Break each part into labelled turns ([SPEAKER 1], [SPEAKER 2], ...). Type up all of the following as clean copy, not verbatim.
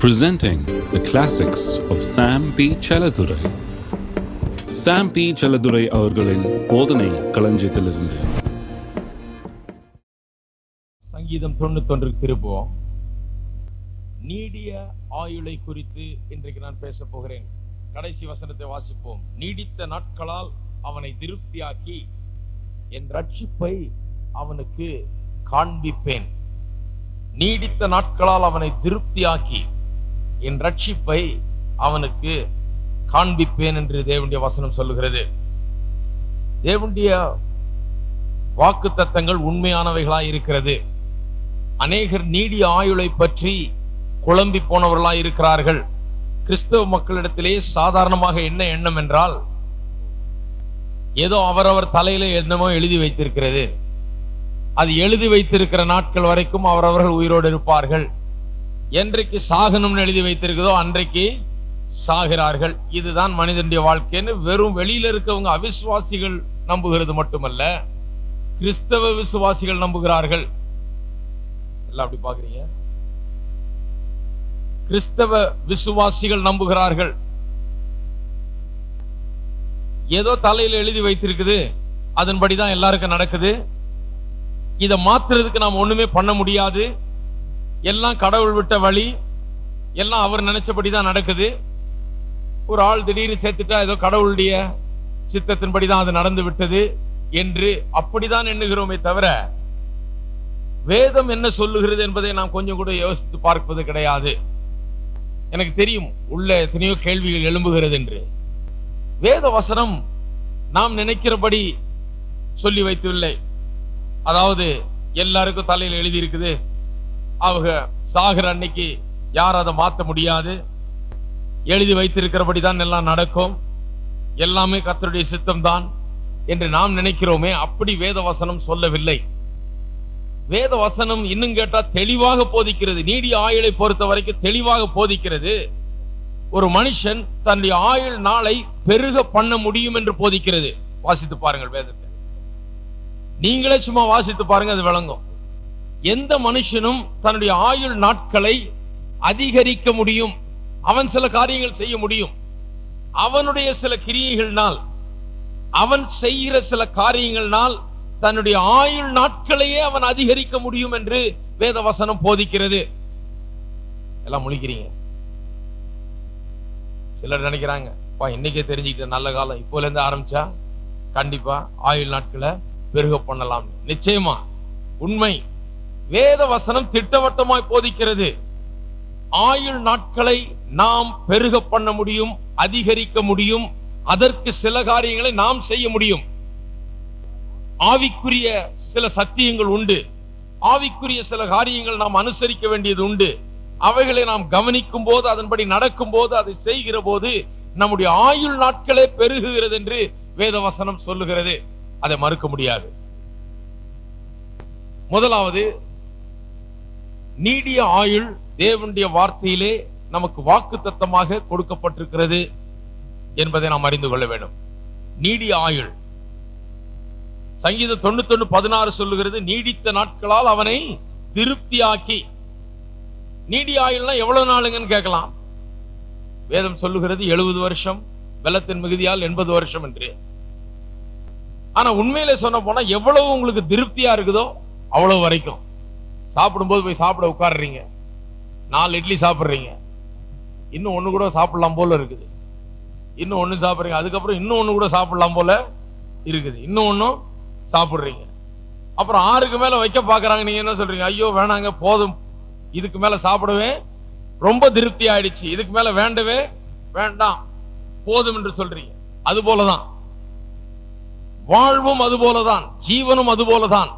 [SPEAKER 1] Presenting the classics of Sam P. Chaladurai. Sam P. Chaladurai அவர்களின் போதனை களஞ்சியத்திலிருந்து
[SPEAKER 2] சங்கீதம் 91 திருப்புவோம். நீடிய ஆயுளை குறித்து இன்றைக்கு நான் பேச போகிறேன். கடைசி வசனத்தை வாசிப்போம். நீடித்த நாட்களால் அவனை திருப்தியாக்கி என் ரட்சிப்பை அவனுக்கு காண்பிப்பேன். நீடித்த நாட்களால் அவனை திருப்தியாக்கி என் ரட்சிப்பை அவனுக்கு காண்பிப்பேன் என்று தேவனுடைய வசனம் சொல்லுகிறது. தேவனுடைய வாக்குத்தத்தங்கள் உண்மையானவைகளாய் இருக்கிறது. அநேகர் நீடிய ஆயுளை பற்றி குழம்பி போனவர்களாய் இருக்கிறார்கள். கிறிஸ்தவ மக்களிடத்திலே சாதாரணமாக என்ன எண்ணம் என்றால், ஏதோ அவரவர் தலையில என்னமோ எழுதி வைத்திருக்கிறது, அது எழுதி வைத்திருக்கிற நாட்கள் வரைக்கும் அவரவர்கள் உயிரோடு இருப்பார்கள். என்றைக்கு சாகணும்னு எழுதி வைத்திருக்கிறதோ அன்றைக்கு சாகிறார்கள். இதுதான் மனிதனுடைய வாழ்க்கைன்னு வெறும் வெளியில இருக்கவங்க அவிசுவாசிகள் நம்புகிறது மட்டுமல்ல, கிறிஸ்தவ விசுவாசிகள் நம்புகிறார்கள். எல்லாம் அப்படி பாக்குறீங்க. கிறிஸ்தவ விசுவாசிகள் நம்புகிறார்கள். ஏதோ தலையில எழுதி வைத்திருக்குது, அதன்படிதான் எல்லாருக்கும் நடக்குது. இதை மாத்துறதுக்கு நாம் ஒண்ணுமே பண்ண முடியாது, எல்லாம் கடவுள் விட்ட வழி, எல்லாம் அவர் நினைச்சபடிதான் நடக்குது. ஒரு ஆள் திடீர்னு சேர்த்துட்டா ஏதோ கடவுளுடைய சித்தத்தின்படிதான் அது நடந்து விட்டது என்று அப்படிதான் எண்ணுகிறோமே தவிர, வேதம் என்ன சொல்லுகிறது என்பதை நாம் கொஞ்சம் கூட யோசித்து பார்ப்பது கிடையாது. எனக்கு தெரியும் உள்ள எத்தனையோ கேள்விகள் எழும்புகிறது என்று. வேத வசனம் நாம் நினைக்கிறபடி சொல்லி வைத்துவில்லை. அதாவது எல்லாருக்கும் தலையில் எழுதி இருக்குது, அவங்க சாகிற அன்னைக்கு யாரும் அதை மாற்ற முடியாது, எழுதி வைத்திருக்கிறபடி தான் எல்லாம் நடக்கும், எல்லாமே கர்த்தருடைய சித்தம் தான் என்று நாம் நினைக்கிறோமே. அப்படி வேத வசனம் சொல்லவில்லை. வேத வசனம் இன்னும் கேட்டா தெளிவாக போதிக்கிறது. நீடிய ஆயுளை பொறுத்த வரைக்கும் தெளிவாக போதிக்கிறது. ஒரு மனுஷன் தன்னுடைய ஆயுள் நாளை பெருக பண்ண முடியும் என்று போதிக்கிறது. வாசித்து பாருங்கள் வேதத்தை, நீங்களே சும்மா வாசித்து பாருங்க, அது விளங்கும். எந்த மனுஷனும் தன்னுடைய ஆயுள் நாட்களை அதிகரிக்க முடியும். அவன் சில காரியங்கள் செய்ய முடியும். அவனுடைய சில கிரியைகள்னால், அவன் செய்கிற சில காரியங்கள்னால் தன்னுடைய ஆயுள் நாட்களையே அவன் அதிகரிக்க முடியும் என்று வேத வசனம் போதிக்கிறது. எல்லாம் முழிக்கிறீங்க. சிலர் நினைக்கிறாங்க, இன்னைக்கே தெரிஞ்சுக்கிட்ட நல்ல காலம், இப்போல இருந்து ஆரம்பிச்சா கண்டிப்பா ஆயுள் நாட்களை பெருக பண்ணலாம். நிச்சயமா உண்மை. வேத வசனம் திட்டவட்டமாய் போதிக்கிறது. ஆயுள் நாட்களை நாம் பெருக பண்ண முடியும், அதிகரிக்க முடியும். அதற்கு சில காரியங்களை நாம் செய்ய முடியும். ஆவிக்குரிய சில சத்தியங்கள் உண்டு, ஆவிக்குரிய சில காரியங்கள் நாம் அனுசரிக்க வேண்டியது உண்டு. அவைகளை நாம் கவனிக்கும் போது, அதன்படி நடக்கும் போது, அதை செய்கிற போது நம்முடைய ஆயுள் நாட்களே பெருகுகிறது என்று வேத வசனம் சொல்லுகிறது. அதை மறுக்க முடியாது. முதலாவது, நீடிய ஆயுள் தேவனுடைய வார்த்தையிலே நமக்கு வாக்குத்தத்தமாக கொடுக்கப்பட்டிருக்கிறது என்பதை நாம் அறிந்து கொள்ள வேண்டும். நீடிய ஆயுள் சங்கீதம் 91:16 சொல்லுகிறது, நீடித்த நாட்களால் அவனை திருப்தியாக்கி. நீடிய ஆயுள்னா எவ்வளவு நாளுங்கன்னு கேட்கலாம். வேதம் சொல்லுகிறது 70 வருஷம், வெள்ளத்தின் மிகுதியால் 80 வருஷம் என்று. ஆனா உண்மையிலே சொன்ன போனா எவ்வளவு உங்களுக்கு திருப்தியா இருக்குதோ அவ்வளவு வரைக்கும். சாப்பிடும்போது போய் சாப்பிட உட்கார்றீங்க, 4 இட்லி சாப்பிடுறீங்க, இன்னும் ஒண்ணு கூட சாப்பிடலாம் போல இருக்குது, இன்னும் ஒண்ணு சாப்பிடுறீங்க, அதுக்கப்புறம் இன்னும் ஒண்ணு கூட சாப்பிடலாம் போல இருக்குது, இன்னும் ஒன்னும் சாப்பிடுறீங்க. அப்புறம் 6க்கு மேல வைக்க பாக்குறாங்க. நீங்க என்ன சொல்றீங்க? ஐயோ வேணாங்க, போதும், இதுக்கு மேல சாப்பிடவே ரொம்ப திருப்தி ஆயிடுச்சு, இதுக்கு மேல வேண்டவே வேண்டாம், போதும் என்று சொல்றீங்க. அது போலதான் வாழ்வும், அது போலதான் ஜீவனும், அது போலதான்.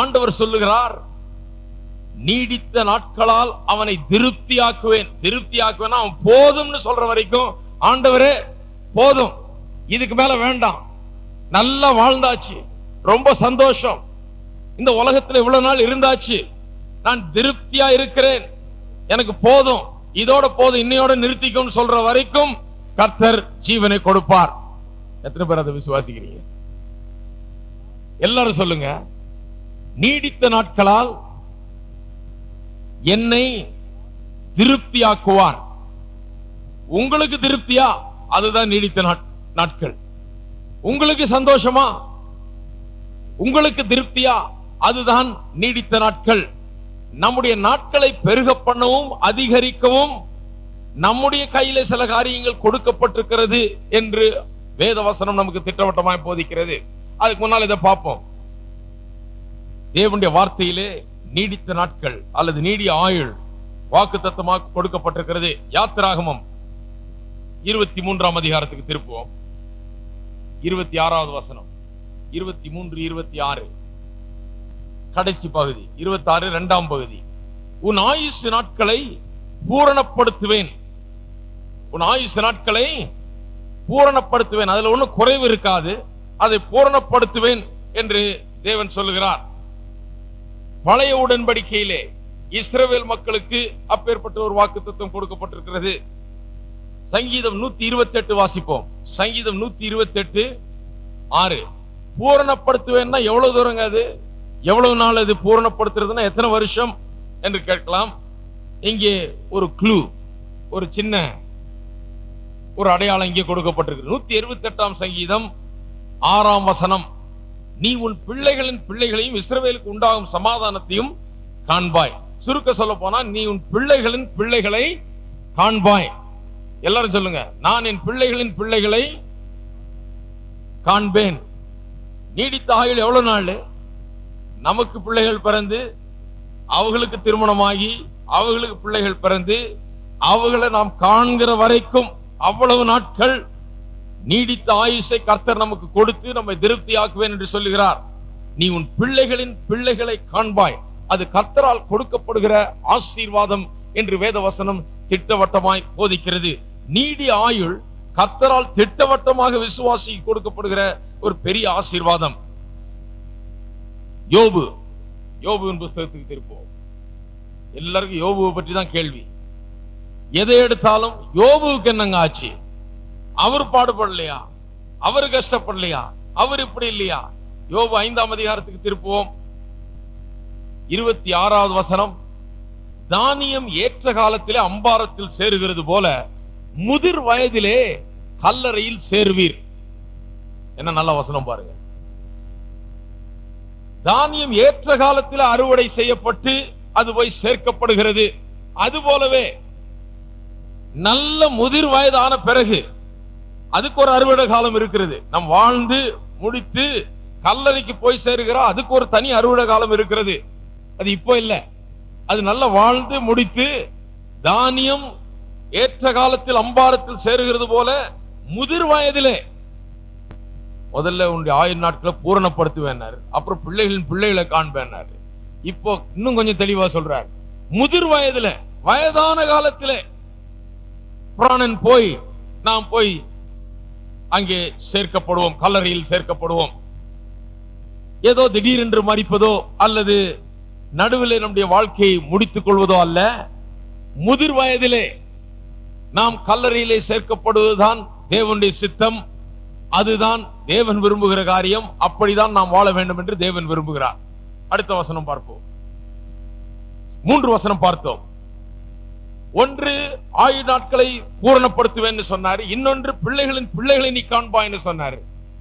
[SPEAKER 2] ஆண்டவர் சொல்லுகிறார், நீடித்த நாட்களால் அவனை திருப்தியாக்குவேன். திருப்தியாக்குவேன் அவன் போதும்னு சொல்ற வரைக்கும், ஆண்டவரே போதும், இதுக்கு மேல வேண்டாம், நல்லா வாழ்ந்தாச்சு, ரொம்ப சந்தோஷம், இந்த உலகத்துல இவ்வளவு நாள் இருந்தாச்சு, நான் திருப்தியா இருக்கிறேன், எனக்கு போதும், இதோட போதும், இன்னையோட நிறுத்திக்கும் சொல்ற வரைக்கும் கர்த்தர் ஜீவனை கொடுப்பார். எத்தனை பேர் அதை விசுவாசிக்கிறீங்க? எல்லாரும் சொல்லுங்க. நீடித்த நாட்களால் என்னை திருப்தியாக்குவார். உங்களுக்கு திருப்தியா? அதுதான் நீடித்த நாட்கள். உங்களுக்கு சந்தோஷமா? உங்களுக்கு திருப்தியா? அதுதான் நீடித்த நாட்கள். நம்முடைய நாட்களை பெருக பண்ணவும் அதிகரிக்கவும் நம்முடைய கையில சில காரியங்கள் கொடுக்கப்பட்டிருக்கிறது என்று வேத வசனம் நமக்கு திட்டவட்டமாய் போதிக்கிறது. அதுக்கு முன்னால் இதை பார்ப்போம். தேவனுடைய வார்த்தையிலே நீடித்த நாட்கள் அல்லது நீடிய ஆயுள் வாக்குத்தத்தமாக கொடுக்கப்பட்டிருக்கிறது. யாத்திராகமம் 23ஆம் அதிகாரத்துக்கு திருப்புவோம். 26வது வசனம், 23, 26 கடைசி பகுதி, 26 இரண்டாம் பகுதி. உன் ஆயுசு நாட்களை பூரணப்படுத்துவேன். உன் ஆயுசு நாட்களை பூரணப்படுத்துவேன். அதுல ஒன்னும் குறைவு இருக்காது. அதை பூரணப்படுத்துவேன் என்று தேவன் சொல்லுகிறார். பழைய உடன்படிக்கையிலே இஸ்ரவேல் மக்களுக்கு அப்பேற்பட்ட ஒரு வாக்குத்தத்தம் கொடுக்கப்பட்டிருக்கிறது. சங்கீதம் 128 வாசிப்போம். சங்கீதம் 128, 6. பூரணப்படுத்துவேன்னா எவ்வளவு தூரங்க? அது எவ்வளவு நாள்? அது பூரணப்படுத்துறதுன்னா எத்தனை வருஷம் என்று கேட்கலாம். இங்கே ஒரு க்ளூ, ஒரு சின்ன ஒரு அடையாளம் இங்கே கொடுக்கப்பட்டிருக்கு. 128ஆம் சங்கீதம் 6ஆம் வசனம். நீ உன் பிள்ளைகளின் பிள்ளைகளையும் இஸ்ரவேலுக்கு உண்டாகும் சமாதானத்தையும் காண்பாய். சுருக்க சொல்ல போனா, நீ உன் பிள்ளைகளின் பிள்ளைகளை காண்பாய். எல்லாரும் சொல்லுங்க, நான் என் பிள்ளைகளின் பிள்ளைகளை காண்பேன். நீடித்த ஆயுள் எவ்வளவு நாள்? நமக்கு பிள்ளைகள் பிறந்து, அவர்களுக்கு திருமணமாகி, அவர்களுக்கு பிள்ளைகள் பிறந்து, அவர்களை நாம் காண்கிற வரைக்கும் அவ்வளவு நாட்கள் நீடித்த ஆயுசை கர்த்தர் நமக்கு கொடுத்து நம்மை திருப்தியாக்குவேன் என்று சொல்லுகிறார். நீ உன் பிள்ளைகளின் பிள்ளைகளை காண்பாய். அது கர்த்தரால் கொடுக்கப்படுகிற ஆசீர்வாதம் என்று வேதவசனம் திட்டவட்டமாய் போதிக்கிறது. நீடிய ஆயுள் கர்த்தரால் திட்டவட்டமாக விசுவாசி கொடுக்கப்படுகிற ஒரு பெரிய ஆசீர்வாதம். யோபுவின் புஸ்தகத்துக்கு திருப்போம். எல்லாருக்கும் யோபுவை பற்றி தான் கேள்வி. எதை எடுத்தாலும் யோபுவுக்கு என்னங்க ஆச்சு? அவர் பாடுபடலையா? அவர் கஷ்டப்படலையா? அவர் இப்படி இல்லையா? யோபு 5ஆம் அதிகாரத்துக்கு திருப்புவோம். 26வது வசனம். தானியம் ஏற்ற காலத்திலே அம்பாரத்தில் சேருகிறது போல முதிர் வயதிலே கல்லறையில் சேருவீர். என்ன நல்ல வசனம் பாருங்க. தானியம் ஏற்ற காலத்தில் அறுவடை செய்யப்பட்டு அது போய் சேர்க்கப்படுகிறது. அது போலவே நல்ல முதிர் வயதான பிறகு அதுக்கு ஒரு அறுவடை காலம் இருக்கிறது. நம் வாழ்ந்து முடித்து கல்லறைக்கு போய் சேருகிறோம், அதுக்கு ஒரு தனி அறுவடை காலம் இருக்கிறது. அது இப்போ இல்ல. அது நல்ல வாழ்ந்து முடித்து தானியம் ஏற்ற காலத்தில் அம்பாரத்தில் சேருகிறது போல முதிர் வயதிலே முதல்ல உன்னுடைய ஆயுள் நாட்களை பூரணப்படுத்துவேன், அப்புறம் பிள்ளைகளின் பிள்ளைகளை காண்பேன். இப்போ இன்னும் கொஞ்சம் தெளிவா சொல்றார். முதிர் வயதுல, வயதான காலத்திலே பிராணன் போய் நாம் போய் அங்கே சேர்க்கப்படுவோம், கல்லறையில் சேர்க்கப்படுவோம். ஏதோ திடீரென்று மரிப்பதோ அல்லது நடுவில் நம்முடைய வாழ்க்கையை முடித்துக் கொள்வதோ அல்ல. முதிர் வயதிலே நாம் கல்லறையிலே சேர்க்கப்படுவதுதான் தேவனுடைய சித்தம். அதுதான் தேவன் விரும்புகிற காரியம். அப்படிதான் நாம் வாழ வேண்டும் என்று தேவன் விரும்புகிறார். அடுத்த வசனம் பார்ப்போம். 3 வசனம் பார்த்தோம். ஒன்று ஆயுள் நாட்களை பூரணப்படுத்துவேன் சொன்னாரு. இன்னொன்று பிள்ளைகளின் பிள்ளைகளை நீ காண்பாய் என்று சொன்னாரு.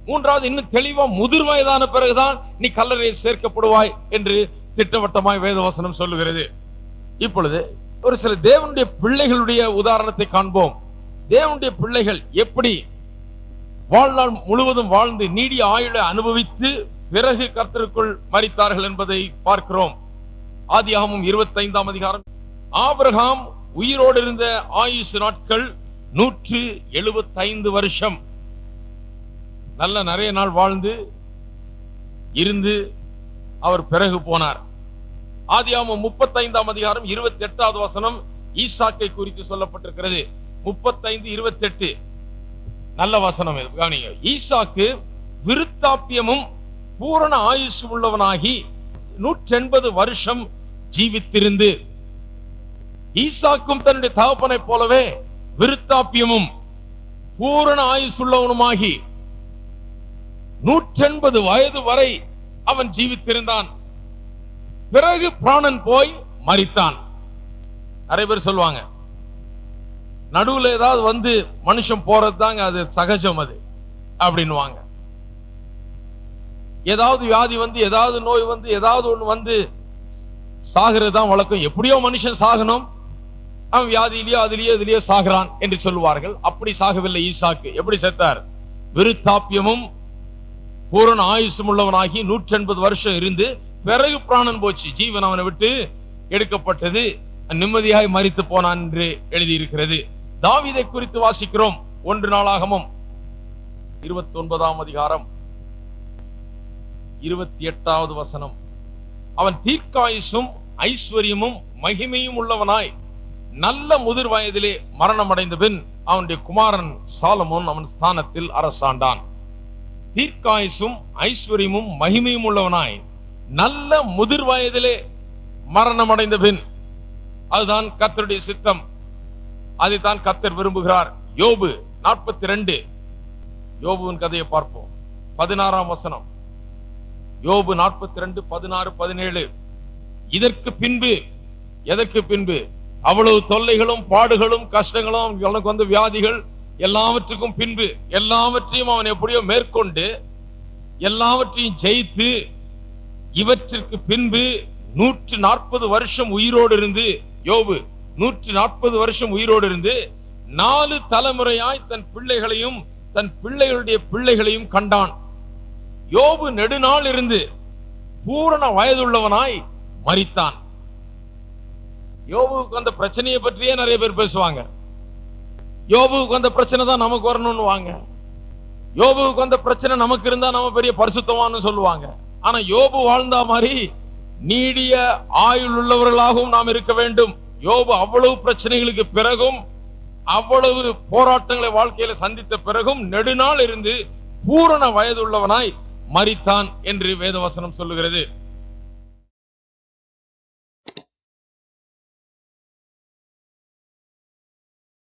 [SPEAKER 2] மூன்றாவது இன்னும் தெளிவா முதிர் வயதான பிறகுதான் நீ கல்லறையை சேர்க்கப்படுவாய் என்று திட்டவட்டமாய் வேதவசனம் சொல்லுகிறது. இப்பொழுது ஒரு சில தேவனுடைய பிள்ளைகளுடைய உதாரணத்தை காண்போம். தேவனுடைய பிள்ளைகள் எப்படி வாழ்நாள் முழுவதும் வாழ்ந்து நீடிய ஆயுளை அனுபவித்து பிறகு கர்த்தருக்குள் மரித்தார்கள் என்பதை பார்க்கிறோம். ஆதியாகமம் 25ஆம் அதிகாரம். ஆபிரகாம் உயிரோடு இருந்த ஆயுசு நாட்கள் 175 வருஷம். நல்ல நிறைய நாள் வாழ்ந்து இருந்து அவர் பிறகு போனார். ஆதியாகமம் 35ஆம் அதிகாரம் 28வது வசனம் ஈசாக்கை குறித்து சொல்லப்பட்டிருக்கிறது. 35:28 நல்ல வசனம். கவனிங்க. ஈசாக்கு விருத்தாப்பியமும் பூரண ஆயுசு உள்ளவனாகி 180 வருஷம் ஜீவித்திருந்து, ஈசாக்கும் தன்னுடைய தகப்பனை போலவே விருத்தாப்பியமும் பூரண ஆயுசுள்ளவனுமாகி 180 வயது வரை அவன் ஜீவித்திருந்தான். பிறகு பிராணன் போய் மரித்தான். நிறைய பேர் சொல்லுவாங்க, நடுவுல ஏதாவது வந்து மனுஷன் போறது தாங்க அது சகஜம் அது அப்படின்னுவாங்க. ஏதாவது வியாதி வந்து, ஏதாவது நோய் வந்து, ஏதாவது ஒண்ணு வந்து சாகிறது தான் வழக்கம். எப்படியோ மனுஷன் சாகணும், அவன் வியாதியிலேயோ அதிலேயோ இதுலயோ சாகிறான் என்று சொல்லுவார்கள். அப்படி சாகவில்லை ஈசாக்கு. எப்படி செத்தார்? விருத்தாப்பியமும் பூரண ஆயுசும் உள்ளவனாகி 180 வருஷம் இருந்து பிறகு பிராணன் போச்சு, ஜீவன் அவனை விட்டு எடுக்கப்பட்டது, நிம்மதியாய் மரித்து போனான் என்று எழுதியிருக்கிறது. தாவீதை குறித்து வாசிக்கிறோம் 1 நாளாகமம் 29ஆம் அதிகாரம் 28வது வசனம். அவன் தீர்க்காயுசும் ஐஸ்வர்யமும் மகிமையும் உள்ளவனாய் நல்ல முதிர் வயதிலே மரணம் அடைந்த பின் அவனுடைய குமாரன் சாலமோன் அவன் ஸ்தானத்தில் அரசாண்டான். தீர்க்காயுசும் ஐஸ்வர்யமும் மகிமையும் உள்ளவனாய் நல்ல முதிர் வயதிலே மரணம் அடைந்த பின், அதுதான் கர்த்தருடைய சித்தம், அதைத்தான் கர்த்தர் விரும்புகிறார். யோபு 42, யோபுவின் கதையை பார்ப்போம். 16ஆம் வசனம், யோபு 42, 16, 17. இதற்கு பின்பு, எதற்கு பின்பு? அவ்வளவு தொல்லைகளும் பாடுகளும் கஷ்டங்களும் அவனுக்கு வந்த வியாதிகள் எல்லாவற்றுக்கும் பின்பு, எல்லாவற்றையும் அவன் எப்படியோ மேற்கொண்டு எல்லாவற்றையும் ஜெயித்து, இவற்றிற்கு பின்பு 140 வருஷம் உயிரோடு இருந்து, யோபு 140 வருஷம் உயிரோடு இருந்து 4 தலைமுறையாய் தன் பிள்ளைகளையும் தன் பிள்ளைகளுடைய பிள்ளைகளையும் கண்டான். யோபு நெடுநாள் இருந்து பூரண வயதுள்ளவனாய் மரித்தான். யோபுவுக்கு அந்த பிரச்சனையை பற்றியே நிறைய பேர் பேசுவாங்க. யோபுவுக்கு அந்த பிரச்சனை தான் நமக்கு வரணும்னு வாங்க. யோபுவுக்கு அந்த பிரச்சனை நமக்கு இருந்தா நம்ம பெரிய பரிசுத்தமானு சொல்லுவாங்க. ஆனா யோபு வாழ்ந்தா மாதிரி நீடிய ஆயுள் உள்ளவர்களாகவும் நாம் இருக்க வேண்டும். யோபு அவ்வளவு பிரச்சனைகளுக்கு பிறகும், அவ்வளவு போராட்டங்களை வாழ்க்கையில சந்தித்த பிறகும் நெடுநாள் இருந்து பூரண வயதுள்ளவனாய் மரித்தான் என்று வேதவசனம் சொல்லுகிறது.